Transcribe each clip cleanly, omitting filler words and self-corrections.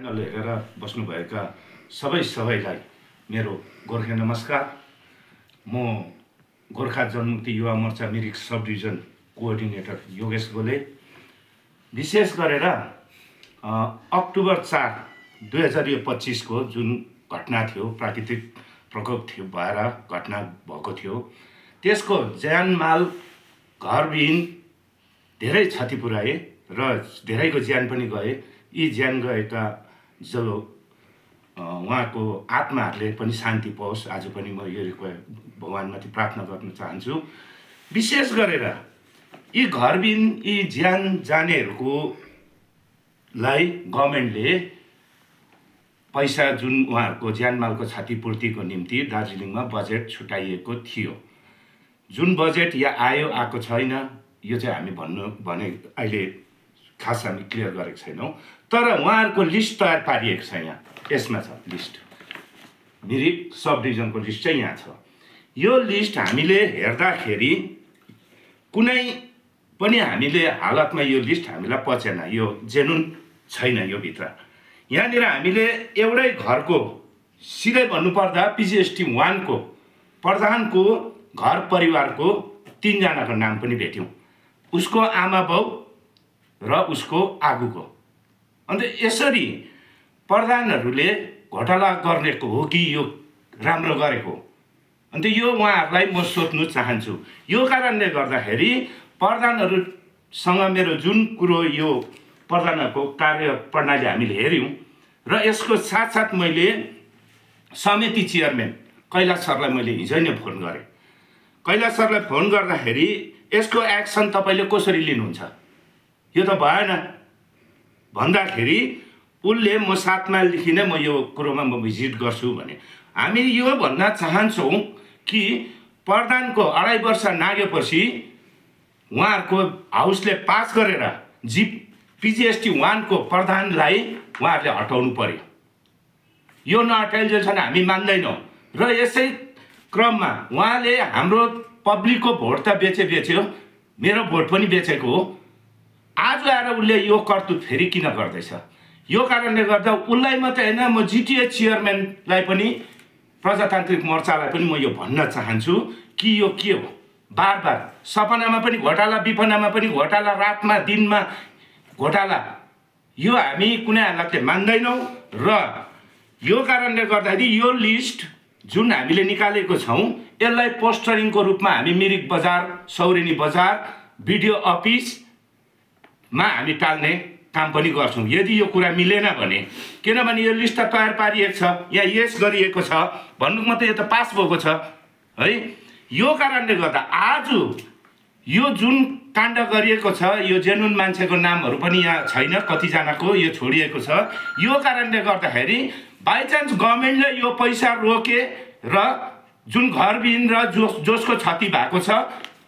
Channel हेरेर बस्नुभएका सबैलाई मेरो गोर्खा नमस्कार। म Gorkha Janmukti Yuva Morcha Mirik subdivision coordinator Yogesh Gole. विशेष गरेर अक्टोबर 4, 2025 को जुन घटना थियो, प्राकृतिक प्रकोप थियो भएर घटना भएको थियो, त्यसको ज्यानमाल घरविहीन धेरै क्षति पुर्याए र धेरैको ज्यान पनि गए। यी ज्यान गएका जो उहाँको आत्माहरूले पनि शान्ति पाओस्, आज पनि म यो भगवानमाथि प्रार्थना गर्न चाहन्छु। विशेष गरेर यी घरविहीन यी ज्यान जानेहरूको लाई गभर्नमेन्टले पैसा जुन उहाँहरूको ज्यानमालको क्षतिपूर्तिको निम्ति दार्जिलिङमा बजेट छुट्याइएको थियो। जुन बजेट यहाँ आएको छैन, यो चाहिँ हामी भने अहिले खास हामी क्लियर गरेको छैनौँ। तर उहाँहरूको लिस्ट तयार पारिएको छ। यसमा छ लिस्ट, मिरिक सब डिभिजनको लिस्ट चाहिँ यहाँ छ। यो लिस्ट हामीले हेर्दाखेरि कुनै पनि हामीले हालतमा यो लिस्ट हामीलाई पचेन, यो जेनुन छैन। यो भित्र यहाँनिर हामीले एउटै घरको सिधै भन्नुपर्दा पिजिएसटी 1 को प्रधानको घर परिवारको 3 जनाको नाम पनि भेट्यौँ, उसको आमा बाउ र उसको आगुको। अन्त यसरी प्रधानहरूले घोटाला गरेको हो कि यो राम्रो गरेको? अन्त यो उहाँहरूलाई म सोध्नु चाहन्छु। यो कारणले गर्दाखेरि प्रधानहरूसँग मेरो जुन कुरो यो प्रधानहरूको कार्य प्रणाली हामीले हेऱ्यौँ र यसको साथसाथ मैले समिति चेयरम्यान कैलाश सरलाई मैले हिजो नै फोन गरेँ। कैलाश सरलाई फोन गर्दाखेरि यसको एक्सन तपाईँले कसरी लिनुहुन्छ, यो त भएन भन्दाखेरि उसले म 7 माइलदेखि नै म यो कुरोमा म भिजिट गर्छु भने। हामी यो भन्न चाहन्छौँ कि प्रधानको 2.5 वर्ष नागेपछि उहाँहरूको हाउसले पास गरेर पिजिएसटी 1 को प्रधानलाई उहाँहरूले हटाउनु पर्यो। यो नहटाइन्जेलसम्म हामी मान्दैनौँ। र यसै क्रममा उहाँले हाम्रो पब्लिकको भोट त बेच्यो, मेरो भोट पनि बेचेको हो। आज आएर उसले यो करतुत फेरि किन गर्दैछ? यो कारणले गर्दा उसलाई मात्रै होइन, म जिटिए चेयरम्यानलाई पनि प्रजातान्त्रिक मोर्चालाई पनि म यो भन्न चाहन्छु कि यो के हो? बार बार सपनामा पनि घोटाला, विपनामा पनि घोटाला, रातमा दिनमा घोटाला। यो हामी कुनै हालतले मान्दैनौँ। र यो कारणले गर्दाखेरि यो लिस्ट जुन हामीले निकालेको छौँ यसलाई पोस्टरिङको रूपमा हामी मिरिक बजार, सौरेनी बजार, बिडिओ अफिसमा हामी टाल्ने काम पनि गर्छौँ यदि यो कुरा मिलेन भने। किनभने यो लिस्ट त तयार पारिएको छ, यहाँ यस गरिएको छ भन्नुको मात्रै यो त पास भएको छ है। यो कारणले गर्दा आज यो जुन काण्ड गरिएको छ, यो जेनुन मान्छेको नामहरू पनि यहाँ छैन, कतिजनाको यो छोडिएको छ। यो कारणले गर्दाखेरि बाइचान्स गभर्नमेन्टले यो पैसा रोके र जुन घरविहीन र जसको क्षति भएको छ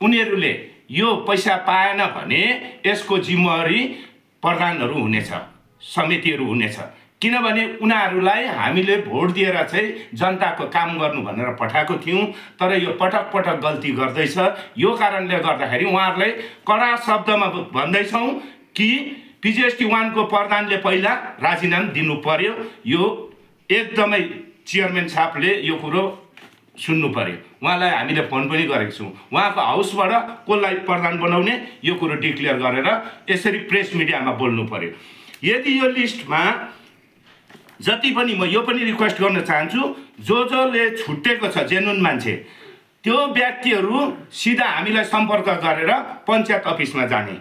उनीहरूले यो पैसा पाएन भने यसको जिम्मेवारी प्रधानहरू हुनेछ, समितिहरू हुनेछ। किनभने उनीहरूलाई हामीले भोट दिएर चाहिँ जनताको काम गर्नु भनेर पठाएको थियौँ, तर यो पटक पटक गल्ती गर्दैछ। यो कारणले गर्दाखेरि उहाँहरूलाई कडा शब्दमा भन्दैछौँ कि पिजिएसटी 1 को प्रधानले पहिला राजीनामा दिनु पर्यो। यो एकदमै चेयरम्यान साहबले यो कुरो सुन्नु पर्यो। उहाँलाई हामीले फोन पनि गरेको छौँ। उहाँको हाउसबाट कसलाई प्रधान बनाउने यो कुरो डिक्लेयर गरेर यसरी प्रेस मिडियामा बोल्नु पर्यो। यदि यो लिस्टमा जति पनि, म यो पनि रिक्वेस्ट गर्न चाहन्छु, जसले छुट्टेको छ जेनुन मान्छे, त्यो व्यक्तिहरू सिधा हामीलाई सम्पर्क गरेर पञ्चायत अफिसमा जाने।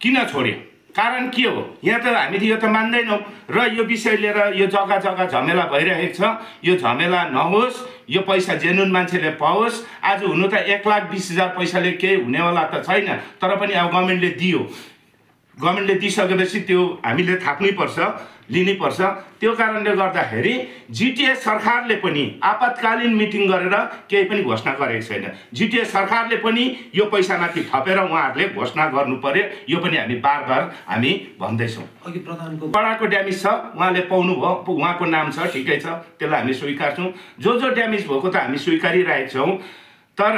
किन छोड्यो? कारण के हो? यहाँ त हामीले यो त मान्दैनौँ। र यो विषय लिएर यो जग्गा जग्गा झमेला भइरहेको छ। यो झमेला नहोस्, यो पैसा जेनुन मान्छेले पाओस्। आज हुनु त 1,20,000 पैसाले केही हुनेवाला त छैन, तर पनि अब गभर्नमेन्टले दियो। गभर्नमेन्टले दिइसकेपछि त्यो हामीले थाप्नै पर्छ, लिनै पर्छ। त्यो कारणले गर्दाखेरि जिटिए सरकारले पनि आपतकालीन मिटिङ गरेर केही पनि घोषणा गरेको छैन। जिटिए सरकारले पनि यो पैसामाथि थपेर उहाँहरूले घोषणा गर्नु पर्यो। यो पनि हामी बार बार हामी भन्दैछौँ। अघि प्रधानको बडाको ड्यामेज छ, उहाँले पाउनुभयो, उहाँको नाम छ, ठिकै छ, त्यसलाई हामी स्वीकार्छौँ। जो ड्यामेज भएको त हामी स्वीकारिरहेको छौँ, तर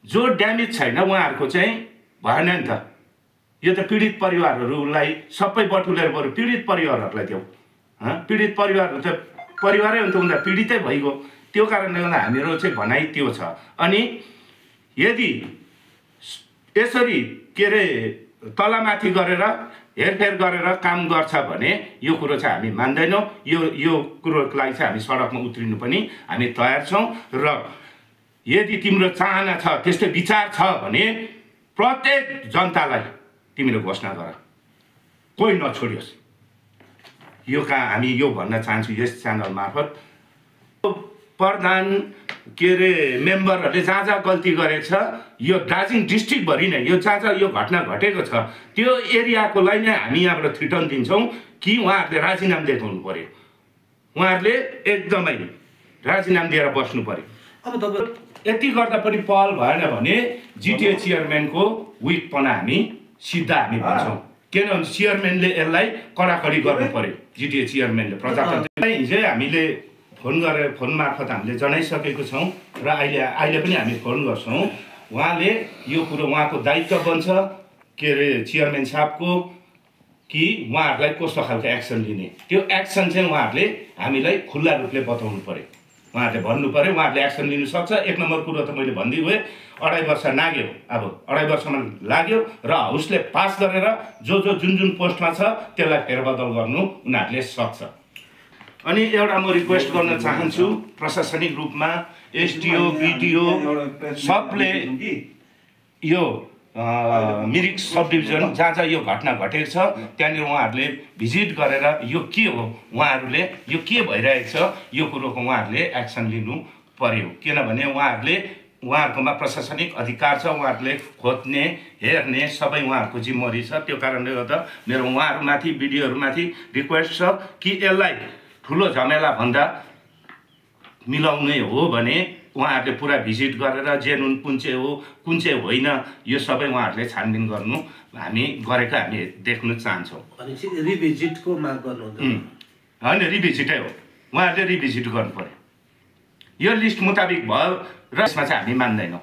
जो ड्यामेज छैन उहाँहरूको चाहिँ भएन नि त। यो त पीडित परिवारहरूलाई सबै बटुलेर बरु पीडित परिवारहरूलाई देऊ। पीडित परिवारहरू त परिवारै हो नि त, उनीहरू पीडितै भइगयो। त्यो कारणले गर्दा हामीहरू चाहिँ भनाइ त्यो छ। अनि यदि यसरी के अरे तलमाथि गरेर हेरफेर गरेर काम गर्छ भने यो कुरो चाहिँ हामी मान्दैनौँ। यो कुरोको लागि चाहिँ हामी सडकमा उत्रिनु पनि हामी तयार छौँ। र यदि तिम्रो चाहना छ, त्यस्तै विचार छ भने प्रत्येक जनतालाई तिमीले घोषणा गर, कोही नछोडियोस्। यो हामी यो भन्न चाहन्छु यस च्यानल मार्फत। प्रधान के अरे मेम्बरहरूले जहाँ जहाँ गल्ती गरेको छ, यो दार्जिलिङ डिस्ट्रिक्टभरि नै यो जहाँ जहाँ यो घटना घटेको छ त्यो एरियाकोलाई नै हामी यहाँबाट थ्रिटन दिन्छौँ कि उहाँहरूले राजीनामा देखाउनु पर्यो। उहाँहरूले एकदमै राजीनामा दिएर बस्नु पर्यो। अब तपाईँ यति गर्दा पनि पहल भएन भने जिटिए चेयरम्यानको विकपना हामी सिधा हामी भन्छौँ। किनभने चेयरम्यानले यसलाई कडाकडी गर्नु पर्यो। जिटिए चेयरम्यानले प्रजातन्त्र हिजै हामीले फोन मार्फत हामीले जनाइसकेको छौँ र अहिले पनि हामी फोन गर्छौँ। उहाँले यो कुरो उहाँको दायित्व बन्छ के अरे चेयरम्यान साहबको कि उहाँहरूलाई कस्तो खालको एक्सन लिने, त्यो एक्सन चाहिँ उहाँहरूले हामीलाई खुल्ला रूपले बताउनु पर्यो। उहाँहरूले भन्नु पर्यो, उहाँहरूले एक्सन लिनु सक्छ। एक नम्बर कुरो त मैले भनिदिएँ, 2.5 वर्ष लाग्यो। अब 2.5 वर्षमा लाग्यो र हाउसले पास गरेर जुन पोस्टमा छ त्यसलाई फेरबदल गर्नु उनीहरूले सक्छ। अनि एउटा म रिक्वेस्ट गर्न चाहन्छु प्रशासनिक रूपमा एसडिओ बिडिओ सबले यो मिरिक सब डिभिजन जहाँ जहाँ यो घटना घटेको छ त्यहाँनिर उहाँहरूले भिजिट गरेर यो के हो, उहाँहरूले यो के भइरहेको छ यो कुरोको उहाँहरूले एक्सन लिनु पर्यो। किनभने उहाँहरूकोमा प्रशासनिक अधिकार छ, उहाँहरूले खोज्ने हेर्ने सबै उहाँहरूको जिम्मेवारी छ। त्यो कारणले गर्दा मेरो उहाँहरूमाथि बिडिओहरूमाथि रिक्वेस्ट छ कि यसलाई ठुलो झमेला भन्दा मिलाउने हो भने उहाँहरूले पुरा भिजिट गरेर जेनुन कुन चाहिँ हो कुन चाहिँ होइन यो सबै उहाँहरूले छानबिन गर्नु हामी गरेको हामी देख्न चाहन्छौँ। रिभिजिटको माग गर्नु होइन, रिभिजिटै हो, उहाँहरूले रिभिजिट गर्नु पर्यो। यो लिस्ट मुताबिक भयो र यसमा चाहिँ हामी मान्दैनौँ।